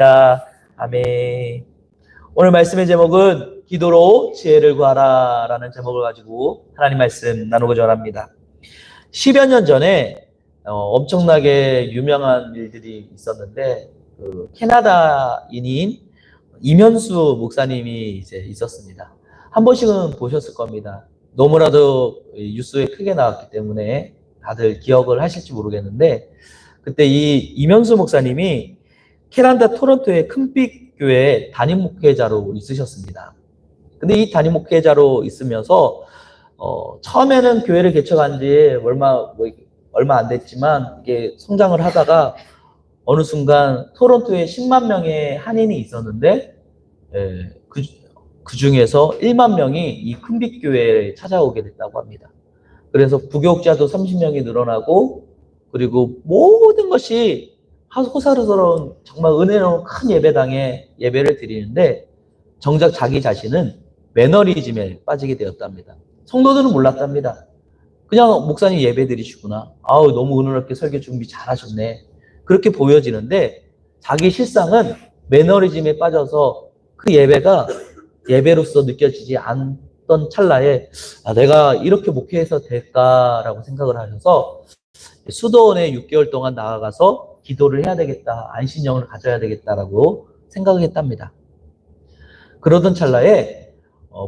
아멘. 오늘 말씀의 제목은 기도로 지혜를 구하라 라는 제목을 가지고 하나님 말씀 나누고자 합니다. 10여 년 전에 엄청나게 유명한 일들이 있었는데 캐나다인인 이면수 목사님이 이제 있었습니다. 한 번씩은 보셨을 겁니다. 너무나도 뉴스에 크게 나왔기 때문에 다들 기억을 하실지 모르겠는데, 그때 이 이면수 목사님이 캐나다 토론토의 큰빛 교회 담임 목회자로 있으셨습니다. 근데 이 담임 목회자로 있으면서 처음에는 교회를 개척한 지 얼마 안 됐지만 이게 성장을 하다가 어느 순간 토론토에 10만 명의 한인이 있었는데 그 중에서 1만 명이 이 큰빛 교회에 찾아오게 됐다고 합니다. 그래서 부교육자도 30명이 늘어나고, 그리고 모든 것이 호사스러운 정말 은혜로운 큰 예배당에 예배를 드리는데, 정작 자기 자신은 매너리즘에 빠지게 되었답니다. 성도들은 몰랐답니다. 그냥 목사님 예배 드리시구나, 아우 너무 은혜롭게 설교 준비 잘하셨네, 그렇게 보여지는데, 자기 실상은 매너리즘에 빠져서 그 예배가 예배로서 느껴지지 않던 찰나에 내가 이렇게 목회해서 될까라고 생각을 하셔서 수도원에 6개월 동안 나아가서 기도를 해야 되겠다, 안신령을 가져야 되겠다라고 생각을 했답니다. 그러던 찰나에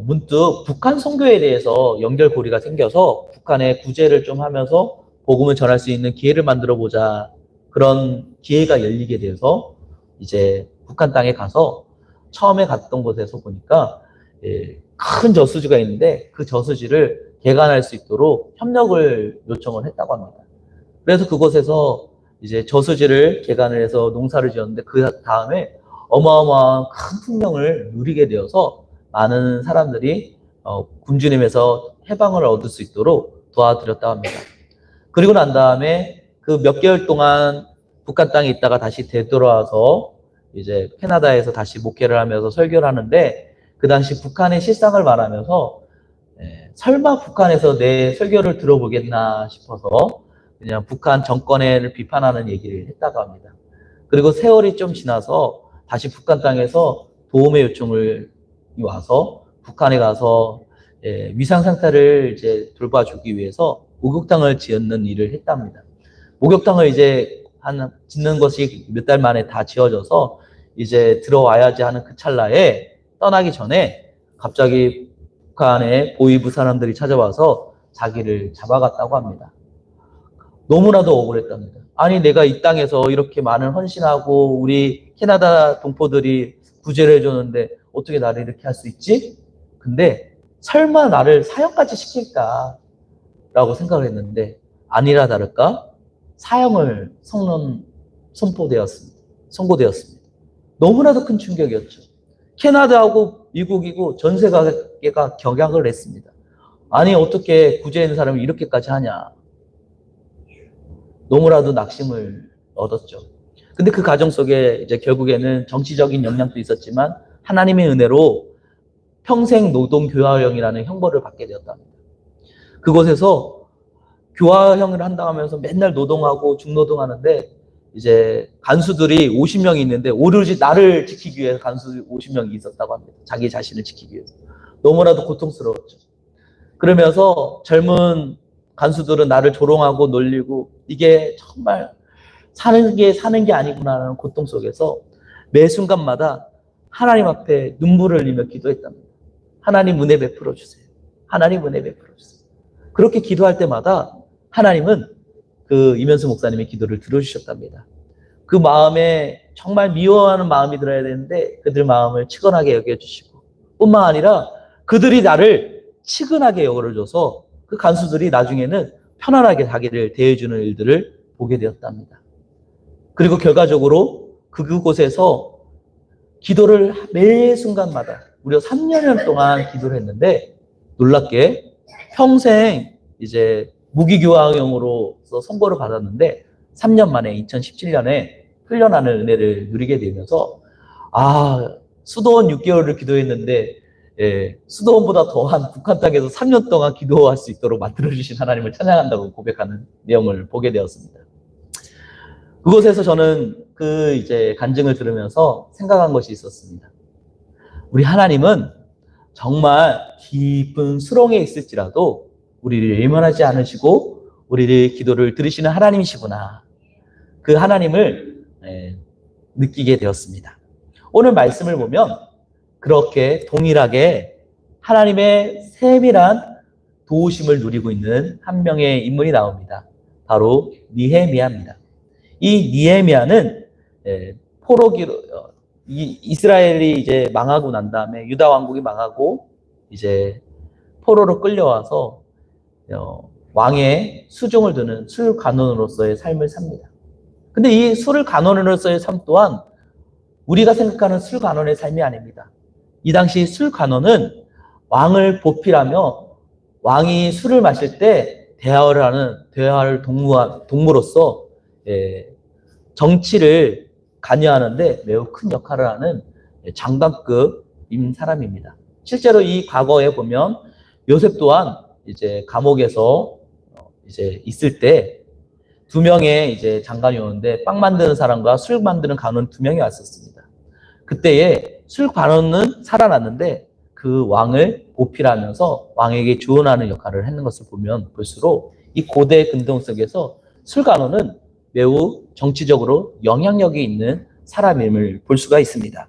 문득 북한 선교에 대해서 연결고리가 생겨서 북한에 구제를 좀 하면서 복음을 전할 수 있는 기회를 만들어 보자, 그런 기회가 열리게 돼서 이제 북한 땅에 가서 처음에 갔던 곳에서 보니까 큰 저수지가 있는데 그 저수지를 개간할 수 있도록 협력을 요청을 했다고 합니다. 그래서 그곳에서 이제 저수지를 개간을 해서 농사를 지었는데, 그 다음에 어마어마한 큰 풍령을 누리게 되어서 많은 사람들이 굶주림에서 해방을 얻을 수 있도록 도와드렸다고 합니다. 그리고 난 다음에 그 몇 개월 동안 북한 땅에 있다가 다시 되돌아와서 이제 캐나다에서 다시 목회를 하면서 설교를 하는데, 그 당시 북한의 실상을 말하면서 설마 북한에서 내 설교를 들어보겠나 싶어서 그냥 북한 정권을 비판하는 얘기를 했다고 합니다. 그리고 세월이 좀 지나서 다시 북한 땅에서 도움의 요청을 와서 북한에 가서 위상 상태를 이제 돌봐주기 위해서 목욕탕을 짓는 일을 했답니다. 목욕탕을 이제 짓는 것이 몇 달 만에 다 지어져서 이제 들어와야지 하는 그 찰나에, 떠나기 전에 갑자기 북한의 보위부 사람들이 찾아와서 자기를 잡아갔다고 합니다. 너무나도 억울했답니다. 아니, 내가 이 땅에서 이렇게 많은 헌신하고 우리 캐나다 동포들이 구제를 해줬는데 어떻게 나를 이렇게 할 수 있지? 근데 설마 나를 사형까지 시킬까? 라고 생각을 했는데, 아니라 다를까 사형을 선고되었습니다. 너무나도 큰 충격이었죠. 캐나다하고 미국이고 전 세계가 격약을 했습니다. 아니, 어떻게 구제하는 사람이 이렇게까지 하냐. 너무나도 낙심을 얻었죠. 근데 그 과정 속에 이제 결국에는 정치적인 영향도 있었지만 하나님의 은혜로 평생 노동 교화형이라는 형벌을 받게 되었답니다. 그곳에서 교화형을 한다고 하면서 맨날 노동하고 중노동하는데, 이제 간수들이 50명이 있는데 오로지 나를 지키기 위해서 간수 50명이 있었다고 합니다. 자기 자신을 지키기 위해서. 너무나도 고통스러웠죠. 그러면서 젊은 간수들은 나를 조롱하고 놀리고, 이게 정말 사는 게 아니구나라는 고통 속에서 매 순간마다 하나님 앞에 눈물을 흘리며 기도했답니다. 하나님 은혜 베풀어 주세요. 하나님 은혜 베풀어 주세요. 그렇게 기도할 때마다 하나님은 그 이면수 목사님의 기도를 들어주셨답니다. 그 마음에 정말 미워하는 마음이 들어야 되는데 그들 마음을 치근하게 여겨주시고, 뿐만 아니라 그들이 나를 치근하게 여겨줘서 그 간수들이 나중에는 편안하게 자기를 대해주는 일들을 보게 되었답니다. 그리고 결과적으로 그곳에서 기도를 매 순간마다 무려 3년 동안 기도를 했는데, 놀랍게 평생 이제 무기교화형으로서 선고를 받았는데 3년 만에 2017년에 풀려나는 은혜를 누리게 되면서, 수도원 6개월을 기도했는데 수도원보다 더한 북한 땅에서 3년 동안 기도할 수 있도록 만들어주신 하나님을 찬양한다고 고백하는 내용을 보게 되었습니다. 그곳에서 저는 그 이제 간증을 들으면서 생각한 것이 있었습니다. 우리 하나님은 정말 깊은 수렁에 있을지라도 우리를 외면하지 않으시고 우리를 기도를 들으시는 하나님이시구나. 그 하나님을 느끼게 되었습니다. 오늘 말씀을 보면 그렇게 동일하게 하나님의 세밀한 도우심을 누리고 있는 한 명의 인물이 나옵니다. 바로 느헤미야입니다. 이 느헤미야는 포로기로 이스라엘이 이제 망하고 난 다음에 유다 왕국이 망하고 이제 포로로 끌려와서 왕의 수종을 두는 술관원으로서의 삶을 삽니다. 근데 이 술관원으로서의 삶 또한 우리가 생각하는 술관원의 삶이 아닙니다. 이 당시 술관원은 왕을 보필하며 왕이 술을 마실 때 대화를 동무로서 정치를 관여하는데 매우 큰 역할을 하는 장관급인 사람입니다. 실제로 이 과거에 보면 요셉 또한 이제 감옥에서 이제 있을 때 두 명의 이제 장관이 오는데 빵 만드는 사람과 술 만드는 관원 두 명이 왔었습니다. 그때에 술 관원은 살아났는데 그 왕을 보필하면서 왕에게 조언하는 역할을 했는 것을 보면 볼수록 이 고대 근동 속에서 술 관원은 매우 정치적으로 영향력이 있는 사람임을 볼 수가 있습니다.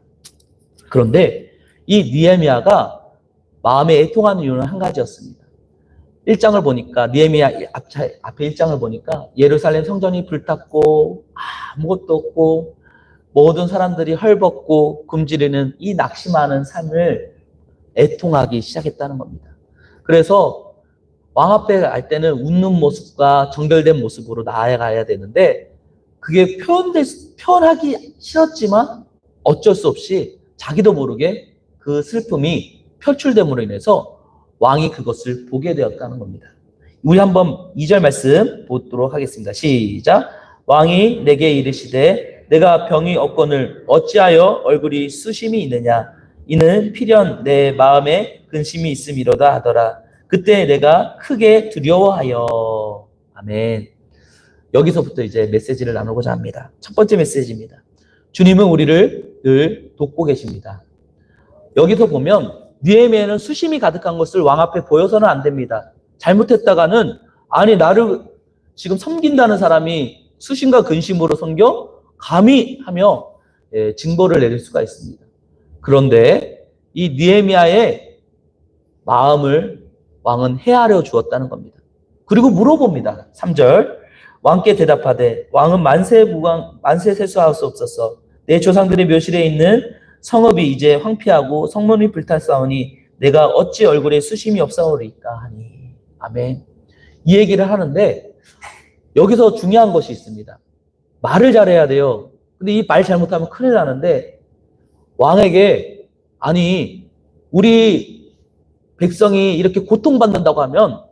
그런데 이 느헤미야가 마음에 애통하는 이유는 한 가지였습니다. 1장을 보니까 느헤미야 앞에 1장을 보니까 예루살렘 성전이 불탔고 아무것도 없고 모든 사람들이 헐벗고 굶주리는 이 낙심하는 삶을 애통하기 시작했다는 겁니다. 그래서 왕 앞에 갈 때는 웃는 모습과 정결된 모습으로 나아가야 되는데 그게 표현하기 싫었지만 어쩔 수 없이 자기도 모르게 그 슬픔이 표출됨으로 인해서 왕이 그것을 보게 되었다는 겁니다. 우리 한번 2절 말씀 보도록 하겠습니다. 시작. 왕이 내게 이르시되 내가 병이 없거늘 어찌하여 얼굴이 수심이 있느냐 이는 필연 내 마음에 근심이 있음이로다 하더라. 그때 내가 크게 두려워하여. 아멘. 여기서부터 이제 메시지를 나누고자 합니다. 첫 번째 메시지입니다. 주님은 우리를 늘 돕고 계십니다. 여기서 보면 느헤미야는 수심이 가득한 것을 왕 앞에 보여서는 안 됩니다. 잘못했다가는 아니 나를 지금 섬긴다는 사람이 수심과 근심으로 섬겨? 감히 하며 징벌을 내릴 수가 있습니다. 그런데 이 느헤미야의 마음을 왕은 헤아려 주었다는 겁니다. 그리고 물어봅니다. 3절 왕께 대답하되 왕은 만세 세수할 수 없었어. 내 조상들의 묘실에 있는 성읍이 이제 황폐하고 성문이 불탔사오니 내가 어찌 얼굴에 수심이 없사오리까 하니. 아멘. 이 얘기를 하는데 여기서 중요한 것이 있습니다. 말을 잘해야 돼요. 근데 이 말 잘못하면 큰일 나는데 왕에게 아니 우리 백성이 이렇게 고통받는다고 하면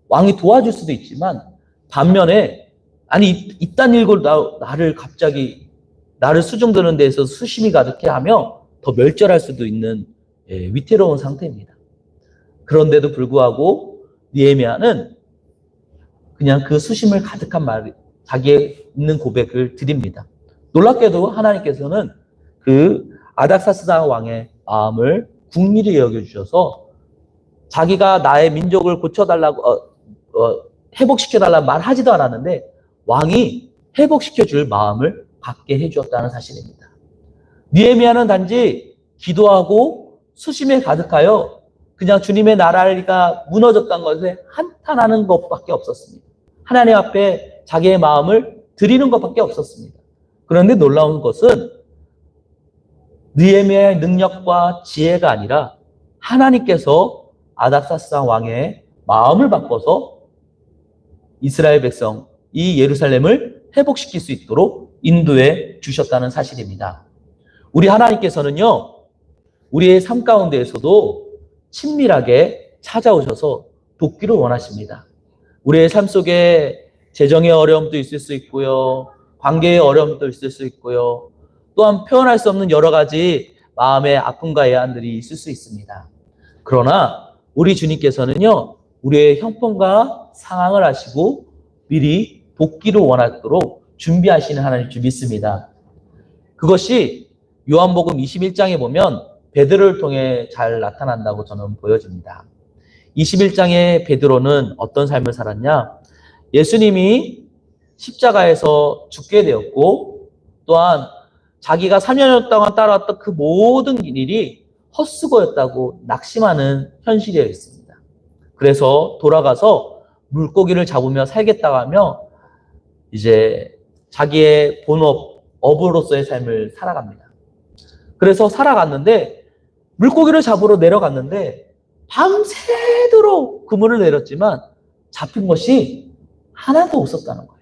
왕이 도와줄 수도 있지만 반면에 아니 이딴 일고 나를 갑자기 나를 수종드는 데에서 수심이 가득해 하며 더 멸절할 수도 있는 위태로운 상태입니다. 그런데도 불구하고 느헤미야는 그냥 그 수심을 가득한 말, 자기의 있는 고백을 드립니다. 놀랍게도 하나님께서는 그 아닥사스다 왕의 마음을 궁밀히 여겨주셔서 자기가 나의 민족을 고쳐달라고 회복시켜달라고 말하지도 않았는데 왕이 회복시켜줄 마음을 갖게 해주었다는 사실입니다. 느헤미야는 단지 기도하고 수심에 가득하여 그냥 주님의 나라가 무너졌다는 것에 한탄하는 것밖에 없었습니다. 하나님 앞에 자기의 마음을 드리는 것밖에 없었습니다. 그런데 놀라운 것은 느헤미야의 능력과 지혜가 아니라 하나님께서 아닥사스다 왕의 마음을 바꿔서 이스라엘 백성, 이 예루살렘을 회복시킬 수 있도록 인도해 주셨다는 사실입니다. 우리 하나님께서는요, 우리의 삶 가운데에서도 친밀하게 찾아오셔서 돕기를 원하십니다. 우리의 삶 속에 재정의 어려움도 있을 수 있고요, 관계의 어려움도 있을 수 있고요, 또한 표현할 수 없는 여러 가지 마음의 아픔과 애환들이 있을 수 있습니다. 그러나 우리 주님께서는요, 우리의 형편과 상황을 아시고 미리 돕기를 원하도록 준비하시는 하나님 줄 믿습니다. 그것이 요한복음 21장에 보면 베드로를 통해 잘 나타난다고 저는 보여집니다. 21장의 베드로는 어떤 삶을 살았냐? 예수님이 십자가에서 죽게 되었고 또한 자기가 3년 동안 따라왔던 그 모든 일이 헛수고였다고 낙심하는 현실이어 있습니다. 그래서 돌아가서 물고기를 잡으며 살겠다고 하며 이제 자기의 본업, 어부로서의 삶을 살아갑니다. 그래서 살아갔는데 물고기를 잡으러 내려갔는데 밤새도록 그물을 내렸지만 잡힌 것이 하나도 없었다는 거예요.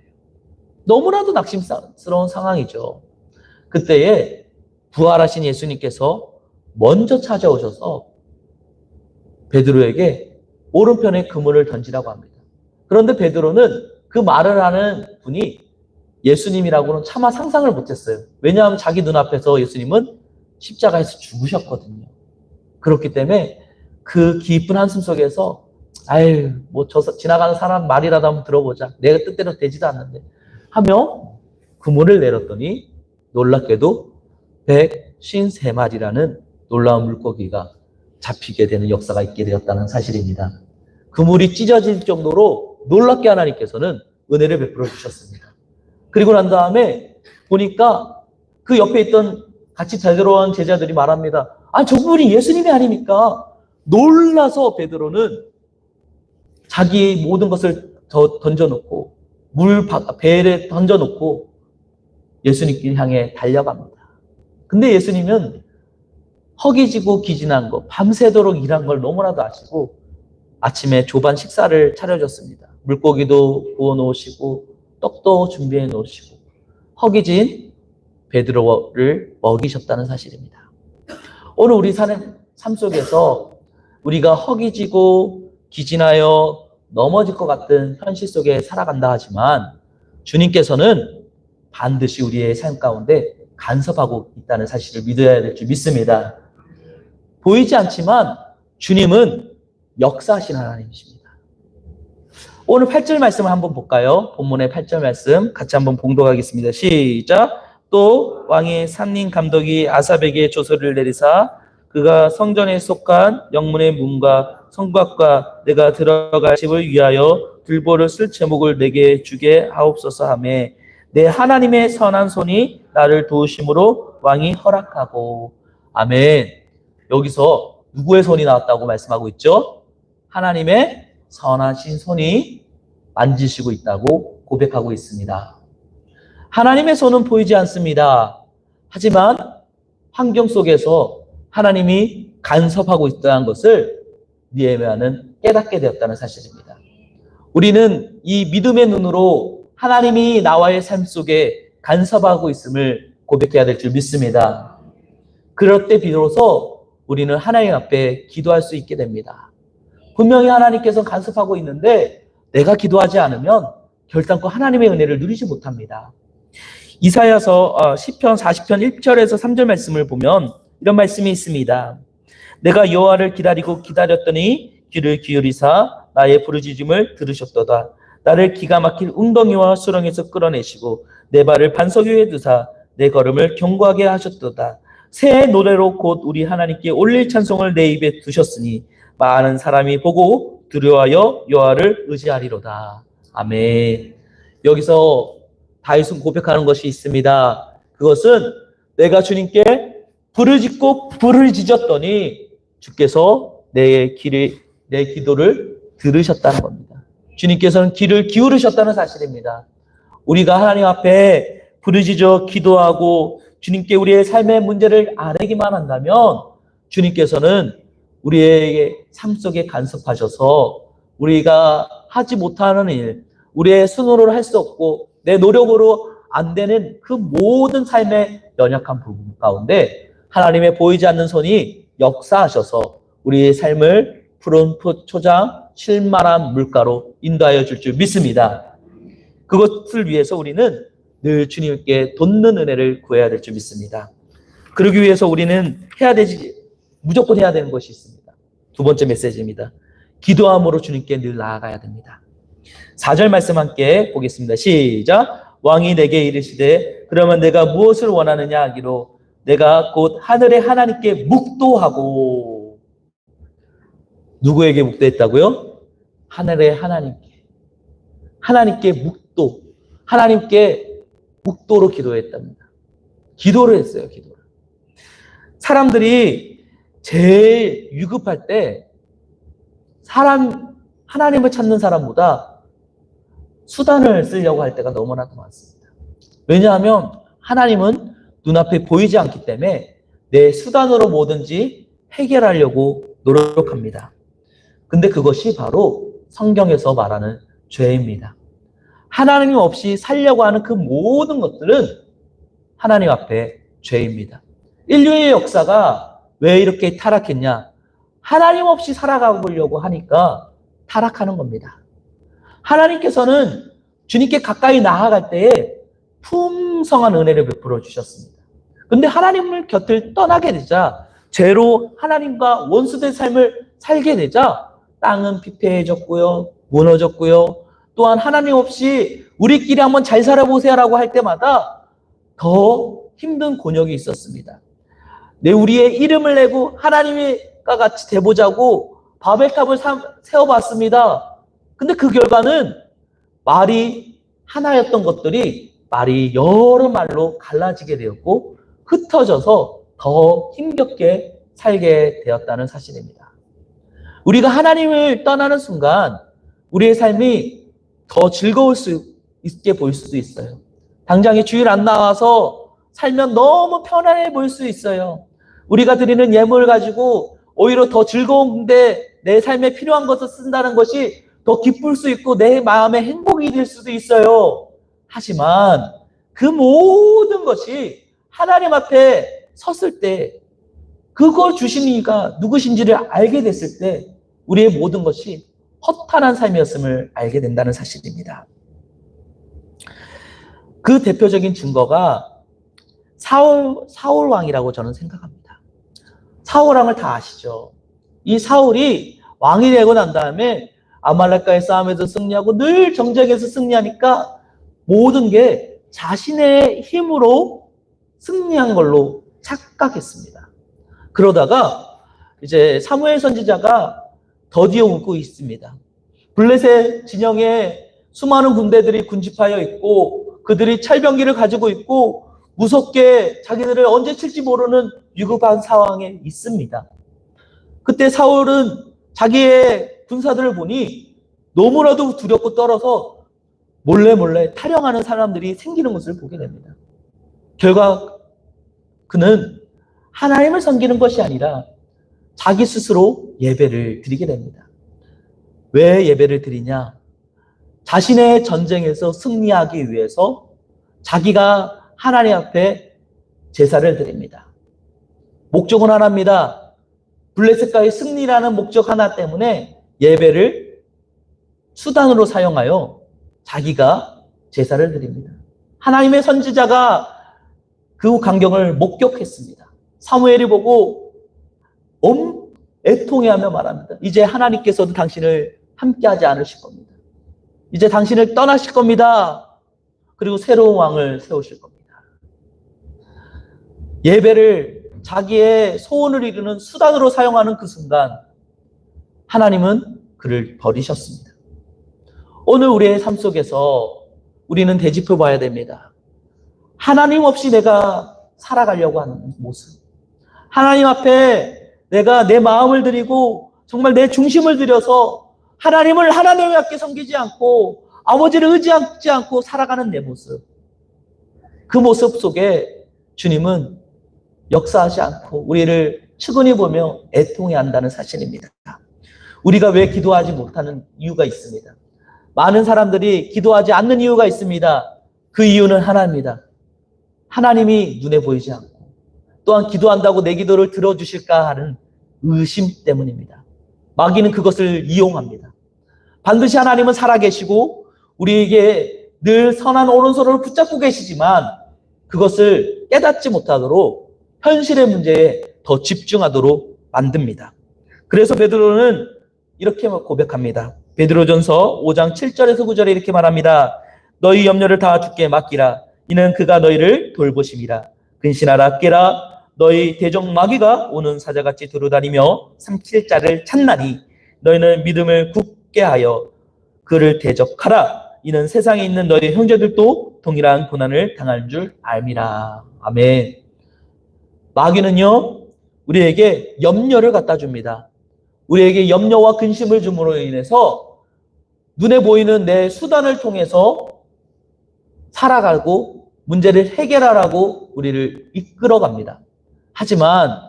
너무나도 낙심스러운 상황이죠. 그때에 부활하신 예수님께서 먼저 찾아오셔서 베드로에게 오른편에 그물을 던지라고 합니다. 그런데 베드로는 그 말을 하는 분이 예수님이라고는 차마 상상을 못했어요. 왜냐하면 자기 눈앞에서 예수님은 십자가에서 죽으셨거든요. 그렇기 때문에 그 깊은 한숨 속에서 아유 뭐 저 지나가는 사람 말이라도 한번 들어보자. 내가 뜻대로 되지도 않는데 하며 그물을 내렸더니 놀랍게도 153마리라는 놀라운 물고기가 잡히게 되는 역사가 있게 되었다는 사실입니다. 그물이 찢어질 정도로 놀랍게 하나님께서는 은혜를 베풀어 주셨습니다. 그리고 난 다음에 보니까 그 옆에 있던 같이 데려온 제자들이 말합니다. 아, 저분이 예수님이 아닙니까? 놀라서 베드로는 자기 모든 것을 던져놓고 배에 던져놓고 예수님께 향해 달려갑니다. 근데 예수님은 허기지고 기진한 거, 밤새도록 일한 걸 너무나도 아시고 아침에 조반 식사를 차려줬습니다. 물고기도 구워 놓으시고 떡도 준비해 놓으시고 허기진 베드로를 먹이셨다는 사실입니다. 오늘 우리 삶 속에서 우리가 허기지고 기진하여 넘어질 것 같은 현실 속에 살아간다 하지만 주님께서는 반드시 우리의 삶 가운데 간섭하고 있다는 사실을 믿어야 될 줄 믿습니다. 보이지 않지만 주님은 역사하신 하나님이십니다. 오늘 8절 말씀을 한번 볼까요? 본문의 8절 말씀 같이 한번 봉독하겠습니다. 시작! 또 왕이 산림 감독이 아삽에게 조서를 내리사 그가 성전에 속한 영문의 문과 성곽과 내가 들어갈 집을 위하여 들보를 쓸 제목을 내게 주게 하옵소서 하며 내 하나님의 선한 손이 나를 도우심으로 왕이 허락하고. 아멘. 여기서 누구의 손이 나왔다고 말씀하고 있죠? 하나님의 선하신 손이 만지시고 있다고 고백하고 있습니다. 하나님의 손은 보이지 않습니다. 하지만 환경 속에서 하나님이 간섭하고 있다는 것을 느헤미야는 깨닫게 되었다는 사실입니다. 우리는 이 믿음의 눈으로 하나님이 나와의 삶 속에 간섭하고 있음을 고백해야 될 줄 믿습니다. 그럴 때 비로소 우리는 하나님 앞에 기도할 수 있게 됩니다. 분명히 하나님께서 간섭하고 있는데 내가 기도하지 않으면 결단코 하나님의 은혜를 누리지 못합니다. 이사야서 시편 40편 1절에서 3절 말씀을 보면 이런 말씀이 있습니다. 내가 여호와를 기다리고 기다렸더니 귀를 기울이사 나의 부르짖음을 들으셨도다. 나를 기가 막힐 웅덩이와 수렁에서 끌어내시고 내 발을 반석 위에 두사 내 걸음을 견고하게 하셨도다. 새 노래로 곧 우리 하나님께 올릴 찬송을 내 입에 두셨으니 많은 사람이 보고 두려워하여 여호와를 의지하리로다. 아멘. 여기서 다윗은 고백하는 것이 있습니다. 그것은 내가 주님께 불을 지졌더니 주께서 내 기도를 들으셨다는 겁니다. 주님께서는 귀를 기울이셨다는 사실입니다. 우리가 하나님 앞에 부르짖어 기도하고 주님께 우리의 삶의 문제를 아뢰기만 한다면 주님께서는 우리의 삶 속에 간섭하셔서 우리가 하지 못하는 일, 우리의 손으로 할 수 없고 내 노력으로 안 되는 그 모든 삶의 연약한 부분 가운데 하나님의 보이지 않는 손이 역사하셔서 우리의 삶을 푸른 초장 실만한 물가로 인도하여 줄 줄 믿습니다. 그것을 위해서 우리는 늘 주님께 돋는 은혜를 구해야 될 줄 믿습니다. 그러기 위해서 우리는 무조건 해야 되는 것이 있습니다. 두 번째 메시지입니다. 기도함으로 주님께 늘 나아가야 됩니다. 4절 말씀 함께 보겠습니다. 시작! 왕이 내게 이르시되 그러면 내가 무엇을 원하느냐 하기로 내가 곧 하늘의 하나님께 묵도하고. 누구에게 묵도했다고요? 하늘의 하나님께 묵도. 하나님께 묵도로 기도했답니다. 기도를 했어요. 기도를. 사람들이 제일 위급할 때 하나님을 찾는 사람보다 수단을 쓰려고 할 때가 너무나도 많습니다. 왜냐하면 하나님은 눈앞에 보이지 않기 때문에 내 수단으로 뭐든지 해결하려고 노력합니다. 근데 그것이 바로 성경에서 말하는 죄입니다. 하나님 없이 살려고 하는 그 모든 것들은 하나님 앞에 죄입니다. 인류의 역사가 왜 이렇게 타락했냐? 하나님 없이 살아가려고 하니까 타락하는 겁니다. 하나님께서는 주님께 가까이 나아갈 때에 풍성한 은혜를 베풀어 주셨습니다. 근데 하나님을 곁을 떠나게 되자, 죄로 하나님과 원수된 삶을 살게 되자 땅은 피폐해졌고요, 무너졌고요. 또한 하나님 없이 우리끼리 한번 잘 살아보세요라고 할 때마다 더 힘든 곤욕이 있었습니다. 우리의 이름을 내고 하나님과 같이 돼보자고 바벨탑을 세워봤습니다. 근데 그 결과는 말이 하나였던 것들이 말이 여러 말로 갈라지게 되었고 흩어져서 더 힘겹게 살게 되었다는 사실입니다. 우리가 하나님을 떠나는 순간 우리의 삶이 더 즐거울 수 있게 보일 수도 있어요. 당장에 주일 안 나와서 살면 너무 편안해 보일 수 있어요. 우리가 드리는 예물을 가지고 오히려 더 즐거운데 내 삶에 필요한 것을 쓴다는 것이 더 기쁠 수 있고 내 마음에 행복이 될 수도 있어요. 하지만 그 모든 것이 하나님 앞에 섰을 때 그걸 주신 이가 누구신지를 알게 됐을 때 우리의 모든 것이 허탄한 삶이었음을 알게 된다는 사실입니다. 그 대표적인 증거가 사울 왕이라고 저는 생각합니다. 사울 왕을 다 아시죠? 이 사울이 왕이 되고 난 다음에 아말렉과의 싸움에서 승리하고 늘 정쟁에서 승리하니까 모든 게 자신의 힘으로 승리한 걸로 착각했습니다. 그러다가 이제 사무엘 선지자가 더디어 웃고 있습니다. 블레셋 진영에 수많은 군대들이 군집하여 있고 그들이 철병기를 가지고 있고 무섭게 자기들을 언제 칠지 모르는 위급한 상황에 있습니다. 그때 사울은 자기의 군사들을 보니 너무나도 두렵고 떨어서 몰래 타령하는 사람들이 생기는 것을 보게 됩니다. 결과 그는 하나님을 섬기는 것이 아니라 자기 스스로 예배를 드리게 됩니다. 왜 예배를 드리냐? 자신의 전쟁에서 승리하기 위해서 자기가 하나님 앞에 제사를 드립니다. 목적은 하나입니다. 블레셋과의 승리라는 목적 하나 때문에 예배를 수단으로 사용하여 자기가 제사를 드립니다. 하나님의 선지자가 그 광경을 목격했습니다. 사무엘이 보고 애통해하며 말합니다. 이제 하나님께서도 당신을 함께하지 않으실 겁니다. 이제 당신을 떠나실 겁니다. 그리고 새로운 왕을 세우실 겁니다. 예배를 자기의 소원을 이루는 수단으로 사용하는 그 순간 하나님은 그를 버리셨습니다. 오늘 우리의 삶 속에서 우리는 되짚어 봐야 됩니다. 하나님 없이 내가 살아가려고 하는 모습. 하나님 앞에 내가 내 마음을 드리고 정말 내 중심을 들여서 하나님을 하나님답게 섬기지 않고 아버지를 의지하지 않고 살아가는 내 모습. 그 모습 속에 주님은 역사하지 않고 우리를 측은히 보며 애통해 한다는 사실입니다. 우리가 왜 기도하지 못하는 이유가 있습니다. 많은 사람들이 기도하지 않는 이유가 있습니다. 그 이유는 하나입니다. 하나님이 눈에 보이지 않고 또한 기도한다고 내 기도를 들어주실까 하는 의심 때문입니다. 마귀는 그것을 이용합니다. 반드시 하나님은 살아계시고 우리에게 늘 선한 오른손을 붙잡고 계시지만 그것을 깨닫지 못하도록 현실의 문제에 더 집중하도록 만듭니다. 그래서 베드로는 이렇게 고백합니다. 베드로전서 5장 7절에서 9절에 이렇게 말합니다. 너희 염려를 다 주께 맡기라. 이는 그가 너희를 돌보심이라. 근신하라 깨라. 너희 대적 마귀가 오는 사자같이 두루다니며 삼킬 자를 찾나니 너희는 믿음을 굳게 하여 그를 대적하라. 이는 세상에 있는 너희 형제들도 동일한 고난을 당할 줄 알미라. 아멘. 마귀는요, 우리에게 염려를 갖다 줍니다. 우리에게 염려와 근심을 줌으로 인해서 눈에 보이는 내 수단을 통해서 살아가고 문제를 해결하라고 우리를 이끌어갑니다. 하지만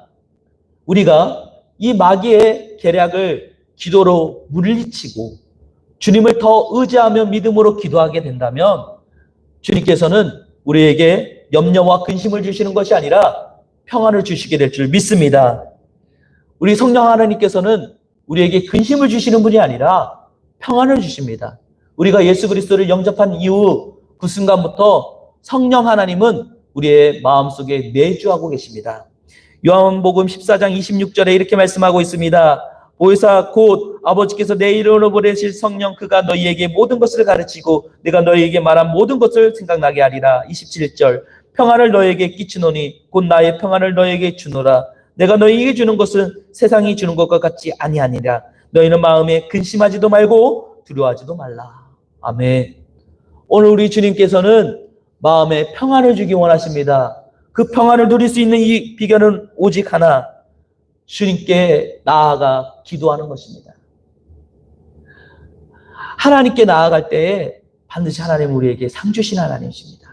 우리가 이 마귀의 계략을 기도로 물리치고 주님을 더 의지하며 믿음으로 기도하게 된다면 주님께서는 우리에게 염려와 근심을 주시는 것이 아니라 평안을 주시게 될 줄 믿습니다. 우리 성령 하나님께서는 우리에게 근심을 주시는 분이 아니라 평안을 주십니다. 우리가 예수 그리스도를 영접한 이후 그 순간부터 성령 하나님은 우리의 마음속에 내주하고 계십니다. 요한복음 14장 26절에 이렇게 말씀하고 있습니다. 보혜사 곧 아버지께서 내 이름으로 보내실 성령 그가 너희에게 모든 것을 가르치고 내가 너희에게 말한 모든 것을 생각나게 하리라. 27절 평안을 너희에게 끼치노니 곧 나의 평안을 너희에게 주노라. 내가 너희에게 주는 것은 세상이 주는 것과 같지 아니하니라. 너희는 마음에 근심하지도 말고 두려워하지도 말라. 아멘. 오늘 우리 주님께서는 마음에 평안을 주기 원하십니다. 그 평안을 누릴 수 있는 이 비결은 오직 하나, 주님께 나아가 기도하는 것입니다. 하나님께 나아갈 때에 반드시 하나님은 우리에게 상 주신 하나님이십니다.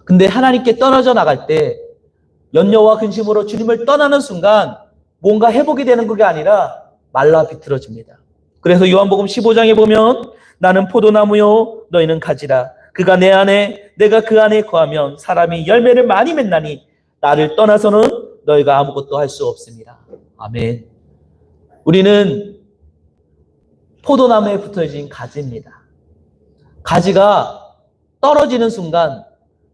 근데 하나님께 떨어져 나갈 때 염려와 근심으로 주님을 떠나는 순간 뭔가 회복이 되는 그게 아니라 말라 비틀어집니다. 그래서 요한복음 15장에 보면 나는 포도나무요 너희는 가지라. 그가 내 안에 내가 그 안에 거하면 사람이 열매를 많이 맺나니 나를 떠나서는 너희가 아무것도 할 수 없습니다. 아멘. 우리는 포도나무에 붙어진 가지입니다. 가지가 떨어지는 순간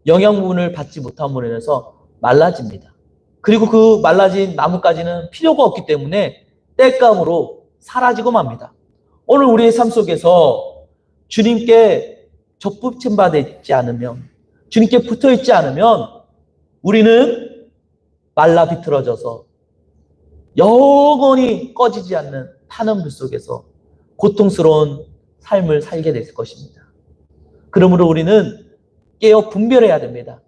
영양분을 받지 못함으로 인해서 말라집니다. 그리고 그 말라진 나뭇가지는 필요가 없기 때문에 땔감으로 사라지고 맙니다. 오늘 우리의 삶 속에서 주님께 접붙임 받아 있지 않으면, 주님께 붙어 있지 않으면 우리는 말라 비틀어져서 영원히 꺼지지 않는 타는 불 속에서 고통스러운 삶을 살게 될 것입니다. 그러므로 우리는 깨어 분별해야 됩니다.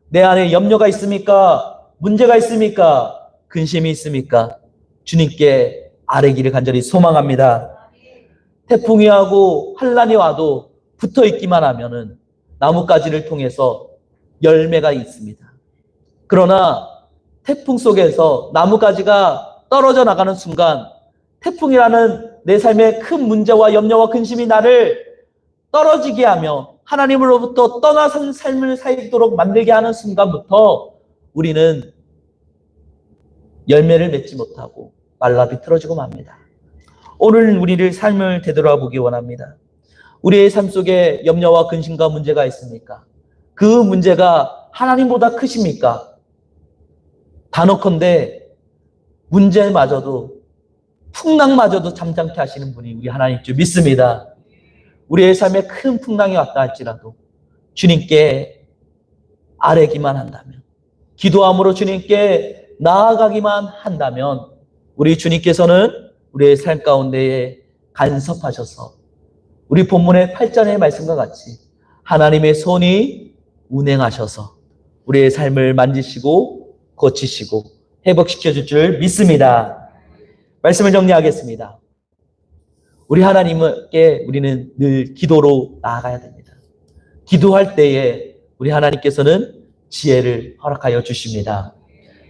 내 안에 염려가 있습니까? 문제가 있습니까? 근심이 있습니까? 주님께 아뢰기를 간절히 소망합니다. 태풍이 하고 환란이 와도 붙어 있기만 하면은 나뭇가지를 통해서 열매가 있습니다. 그러나 태풍 속에서 나뭇가지가 떨어져 나가는 순간 태풍이라는 내 삶의 큰 문제와 염려와 근심이 나를 떨어지게 하며 하나님으로부터 떠나선 삶을 살도록 만들게 하는 순간부터 우리는 열매를 맺지 못하고 말라 비틀어지고 맙니다. 오늘 우리를 삶을 되돌아보기 원합니다. 우리의 삶 속에 염려와 근심과 문제가 있습니까? 그 문제가 하나님보다 크십니까? 단언컨대 문제마저도 풍랑마저도 잠잠케 하시는 분이 우리 하나님 줄 믿습니다. 우리의 삶에 큰 풍랑이 왔다 할지라도 주님께 아뢰기만 한다면, 기도함으로 주님께 나아가기만 한다면 우리 주님께서는 우리의 삶 가운데에 간섭하셔서 우리 본문의 8절의 말씀과 같이 하나님의 손이 운행하셔서 우리의 삶을 만지시고 고치시고 회복시켜 줄 줄 믿습니다. 말씀을 정리하겠습니다. 우리 하나님께 우리는 늘 기도로 나아가야 됩니다. 기도할 때에 우리 하나님께서는 지혜를 허락하여 주십니다.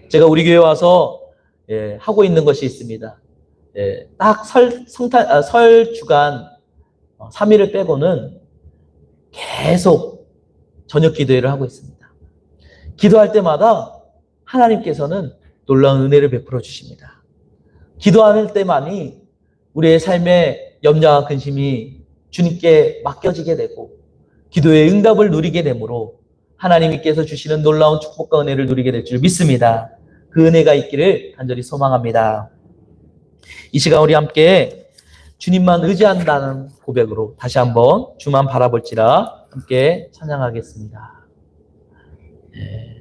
제가 우리 교회 와서 하고 있는 것이 있습니다. 딱 설 주간 3일을 빼고는 계속 저녁 기도회를 하고 있습니다. 기도할 때마다 하나님께서는 놀라운 은혜를 베풀어 주십니다. 기도할 때만이 우리의 삶의 염려와 근심이 주님께 맡겨지게 되고 기도의 응답을 누리게 되므로 하나님께서 주시는 놀라운 축복과 은혜를 누리게 될 줄 믿습니다. 그 은혜가 있기를 간절히 소망합니다. 이 시간 우리 함께 주님만 의지한다는 고백으로 다시 한번 주만 바라볼지라 함께 찬양하겠습니다. 네.